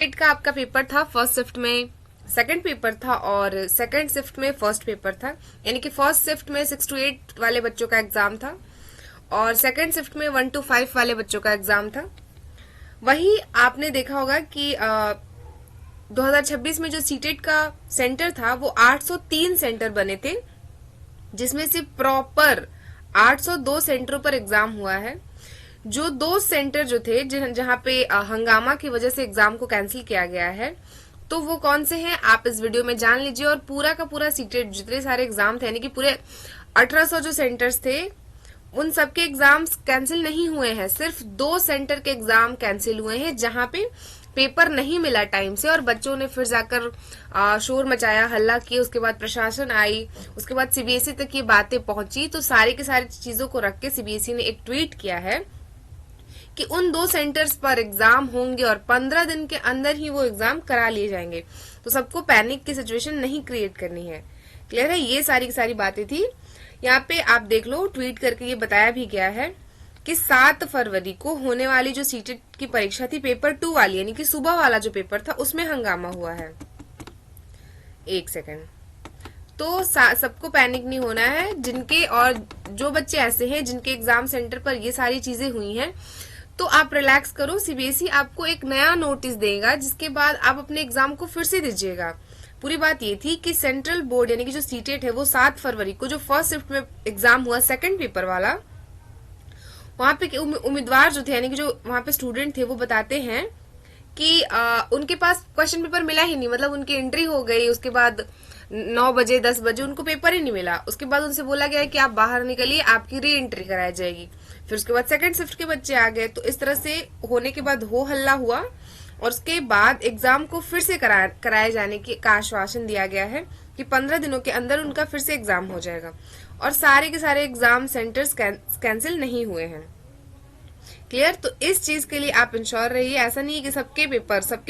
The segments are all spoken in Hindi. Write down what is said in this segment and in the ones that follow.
टेट का आपका पेपर था, फर्स्ट शिफ्ट में सेकंड पेपर था और सेकंड शिफ्ट में फर्स्ट पेपर था। यानी कि फर्स्ट शिफ्ट में 6 to 8 वाले बच्चों का एग्जाम था और सेकंड शिफ्ट में 1 to 5 वाले बच्चों का एग्जाम था। वही आपने देखा होगा कि 2026 में जो सीटेट का सेंटर था वो 803 सेंटर बने थे, जिसमें से प्रॉपर 802 सेंटरों पर एग्जाम हुआ है। जो 2 सेंटर जो थे जहां पे हंगामा की वजह से एग्जाम को कैंसिल किया गया है, तो वो कौन से हैं आप इस वीडियो में जान लीजिए। और पूरा का पूरा सीटेट जितने सारे एग्जाम थे, यानी कि पूरे 1800 जो सेंटर्स थे, उन सबके एग्जाम्स कैंसिल नहीं हुए हैं। सिर्फ 2 सेंटर के एग्जाम कैंसिल हुए हैं जहां पे पेपर नहीं मिला टाइम से और बच्चों ने फिर जाकर शोर मचाया, हल्ला किया। उसके बाद प्रशासन आई, उसके बाद सीबीएसई तक ये बातें पहुंची। तो सारी की सारी चीजों को रख के सीबीएसई ने एक ट्वीट किया है कि उन 2 सेंटर्स पर एग्जाम होंगे और 15 दिन के अंदर ही वो एग्जाम करा लिए जाएंगे। तो सबको पैनिक की सिचुएशन नहीं क्रिएट करनी है। क्लियर है? ये सारी की सारी बातें थी। यहाँ पे आप देख लो, ट्वीट करके ये बताया भी गया है कि 7 फरवरी को होने वाली जो सीटेट की परीक्षा थी, पेपर 2 वाली, यानी कि सुबह वाला जो पेपर था, उसमें हंगामा हुआ है। एक सेकेंड। तो सबको पैनिक नहीं होना है। जिनके और जो बच्चे ऐसे हैं जिनके एग्जाम सेंटर पर ये सारी चीजें हुई हैं, तो आप रिलैक्स करो। सीबीएसई आपको एक नया नोटिस देगा, जिसके बाद आप अपने एग्जाम को फिर से दीजिएगा। पूरी बात ये थी कि सेंट्रल बोर्ड यानी कि जो सीटेट है वो 7 फरवरी को जो फर्स्ट शिफ्ट में एग्जाम हुआ सेकंड पेपर वाला, वहां पे उम्मीदवार जो थे यानी कि जो वहां पे स्टूडेंट थे वो बताते हैं कि उनके पास क्वेश्चन पेपर मिला ही नहीं। मतलब उनकी एंट्री हो गई, उसके बाद 9 बजे 10 बजे उनको पेपर ही नहीं मिला। उसके बाद उनसे बोला गया कि आप बाहर निकलिए, आपकी री एंट्री कराई जाएगी। फिर उसके बाद सेकंड शिफ्ट के बच्चे आ गए। तो इस तरह से होने के बाद हो हल्ला हुआ और उसके बाद एग्जाम को फिर से कराए जाने का आश्वासन दिया गया है कि 15 दिनों के अंदर उनका फिर से एग्जाम हो जाएगा। और सारे के सारे एग्जाम सेंटर्स कैंसिल नहीं हुए हैं। क्लियर? तो इस चीज के लिए आप इंश्योर रहिए। ऐसा नहीं है कि सबके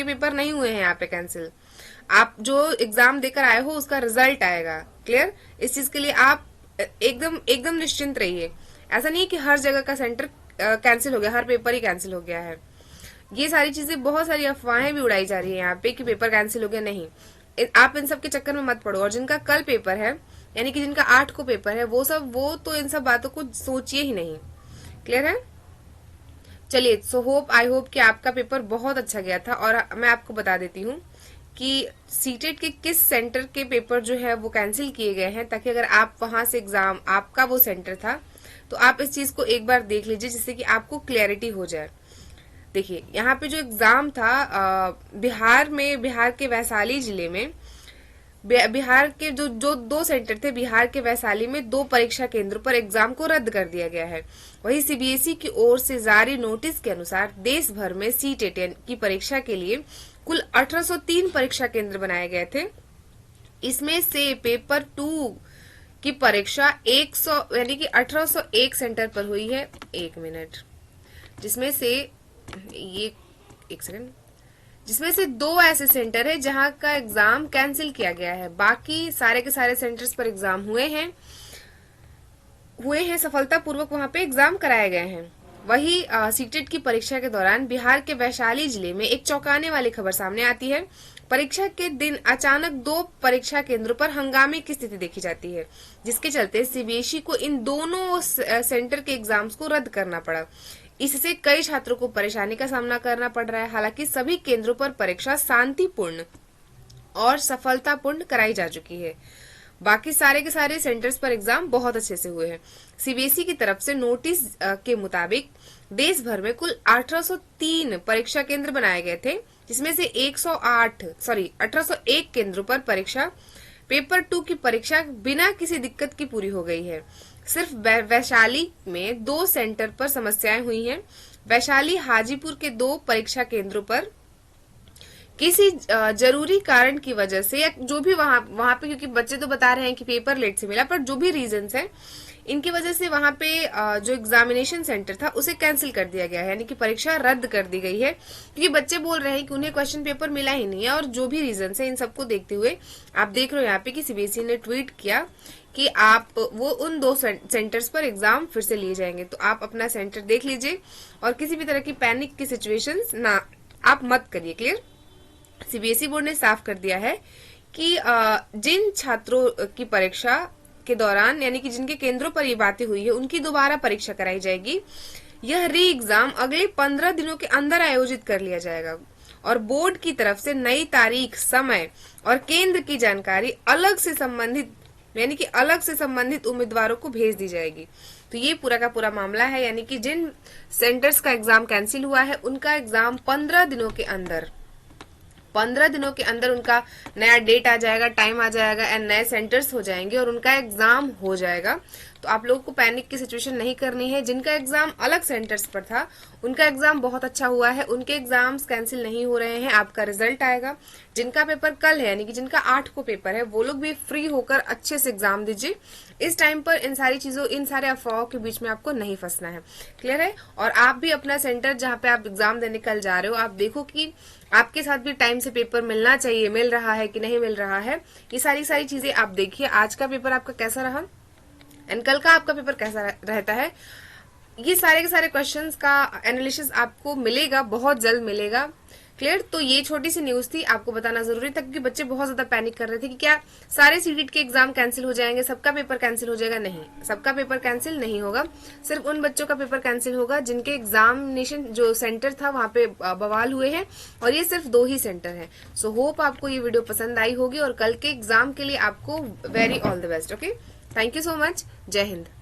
पेपर नहीं हुए हैं यहाँ पे कैंसिल। आप जो एग्जाम देकर आए हो उसका रिजल्ट आएगा। क्लियर? इस चीज के लिए आप एकदम निश्चिंत रहिए। ऐसा नहीं है कि हर जगह का सेंटर कैंसिल हो गया, हर पेपर ही कैंसिल हो गया है। ये सारी चीजें, बहुत सारी अफवाहें भी उड़ाई जा रही है यहाँ पे कि पेपर कैंसिल हो गया। नहीं, आप इन सब के चक्कर में मत पड़ो। और जिनका कल पेपर है, यानी कि जिनका 8 को पेपर है, वो तो इन सब बातों को सोचिए ही नहीं। क्लियर है? चलिए, आई होप कि आपका पेपर बहुत अच्छा गया था। और मैं आपको बता देती हूँ कि सीटेट के किस सेंटर के पेपर जो है वो कैंसिल किए गए हैं, ताकि अगर आप वहां से एग्जाम, आपका वो सेंटर था, तो आप इस चीज को एक बार देख लीजिए, जिससे कि आपको क्लैरिटी हो जाए। देखिए, यहाँ पे जो एग्जाम था बिहार के वैशाली जिले में, बिहार के जो 2 सेंटर थे, बिहार के वैशाली में 2 परीक्षा केंद्रों पर एग्जाम को रद्द कर दिया गया है। वहीं सीबीएसई की ओर से जारी नोटिस के अनुसार देश भर में सीटेट की परीक्षा के लिए कुल 1803 परीक्षा केंद्र बनाए गए थे। इसमें से पेपर 2 की परीक्षा 100 यानी कि 1801 सेंटर पर हुई है। 1 मिनट। जिसमें से ये 1 सेकंड, जिसमें से 2 ऐसे सेंटर है जहां का एग्जाम कैंसिल किया गया है। बाकी सारे के सारे सेंटर्स पर एग्जाम हुए हैं सफलतापूर्वक वहां पे एग्जाम कराए गए हैं। वही सीटेट की परीक्षा के दौरान बिहार के वैशाली जिले में एक चौंकाने वाली खबर सामने आती है। परीक्षा के दिन अचानक 2 परीक्षा केंद्रों पर हंगामे की स्थिति देखी जाती है, जिसके चलते सीबीएसई को इन दोनों सेंटर के एग्जाम्स को रद्द करना पड़ा। इससे कई छात्रों को परेशानी का सामना करना पड़ रहा है। हालांकि सभी केंद्रों पर परीक्षा शांतिपूर्ण और सफलतापूर्ण कराई जा चुकी है। बाकी सारे के सारे सेंटर्स पर एग्जाम बहुत अच्छे से हुए हैं। सीबीएसई की तरफ से नोटिस के मुताबिक देश भर में कुल 1803 परीक्षा केंद्र बनाए गए थे, जिसमें से 1801 केंद्रों पर पेपर 2 की परीक्षा बिना किसी दिक्कत की पूरी हो गई है। सिर्फ वैशाली में 2 सेंटर पर समस्याएं हुई हैं। वैशाली हाजीपुर के 2 परीक्षा केंद्रों पर किसी जरूरी कारण की वजह से, या जो भी वहां पे, क्योंकि बच्चे तो बता रहे हैं कि पेपर लेट से मिला, पर जो भी रीजंस है, इनकी वजह से वहां पे जो एग्जामिनेशन सेंटर था उसे कैंसिल कर दिया गया है, यानी कि परीक्षा रद्द कर दी गई है। क्योंकि बच्चे बोल रहे हैं कि उन्हें क्वेश्चन पेपर मिला ही नहीं है। और जो भी रीजंस है, इन सबको देखते हुए आप देख रहे हो यहाँ पे कि सीबीएसई ने ट्वीट किया कि आप वो उन 2 सेंटर्स पर एग्जाम फिर से लिए जाएंगे। तो आप अपना सेंटर देख लीजिए और किसी भी तरह की पैनिक की सिचुएशंस ना आप मत करिए। क्लियर? सीबीएसई बोर्ड ने साफ कर दिया है कि जिन छात्रों की परीक्षा के दौरान यानी कि जिनके केंद्रों पर ये बातें हुई है उनकी दोबारा परीक्षा कराई जाएगी। यह री एग्जाम अगले 15 दिनों के अंदर आयोजित कर लिया जाएगा और बोर्ड की तरफ से नई तारीख, समय और केंद्र की जानकारी अलग से संबंधित उम्मीदवारों को भेज दी जाएगी। तो ये पूरा का पूरा मामला है, यानी कि जिन सेंटर्स का एग्जाम कैंसिल हुआ है उनका एग्जाम 15 दिनों के अंदर उनका नया डेट आ जाएगा, टाइम आ जाएगा एंड नए सेंटर्स हो जाएंगे और उनका एग्जाम हो जाएगा। तो आप लोगों को पैनिक की सिचुएशन नहीं करनी है। जिनका एग्जाम अलग सेंटर्स पर था उनका एग्जाम बहुत अच्छा हुआ है, उनके एग्जाम्स कैंसिल नहीं हो रहे हैं, आपका रिजल्ट आएगा। जिनका पेपर कल है यानी कि जिनका 8 को पेपर है वो लोग भी फ्री होकर अच्छे से एग्जाम दीजिए। इस टाइम पर इन सारे अफवाहों के बीच में आपको नहीं फंसना है। क्लियर है? और आप भी अपना सेंटर जहाँ पे आप एग्जाम देने कल जा रहे हो आप देखो कि आपके साथ भी टाइम से पेपर मिलना चाहिए, मिल रहा है कि नहीं मिल रहा है। ये सारी चीजें आप देखिए। आज का पेपर आपका कैसा रहा एंड कल का आपका पेपर कैसा रहता है, ये सारे के सारे क्वेश्चंस का एनालिसिस आपको मिलेगा, बहुत जल्द मिलेगा। क्लियर? तो ये छोटी सी न्यूज थी, आपको बताना जरूरी था क्योंकि बच्चे बहुत ज्यादा पैनिक कर रहे थे कि क्या सारे सीटेट के एग्जाम कैंसिल हो जाएंगे, सबका पेपर कैंसिल हो जाएगा। नहीं, सबका पेपर कैंसिल नहीं होगा, सिर्फ उन बच्चों का पेपर कैंसिल होगा जिनके एग्जामिनेशन जो सेंटर था वहां पे बवाल हुए हैं और ये सिर्फ 2 ही सेंटर है। सो होप आपको ये वीडियो पसंद आई होगी और कल के एग्जाम के लिए आपको very all the best. Okay, thank you so much. जय हिंद।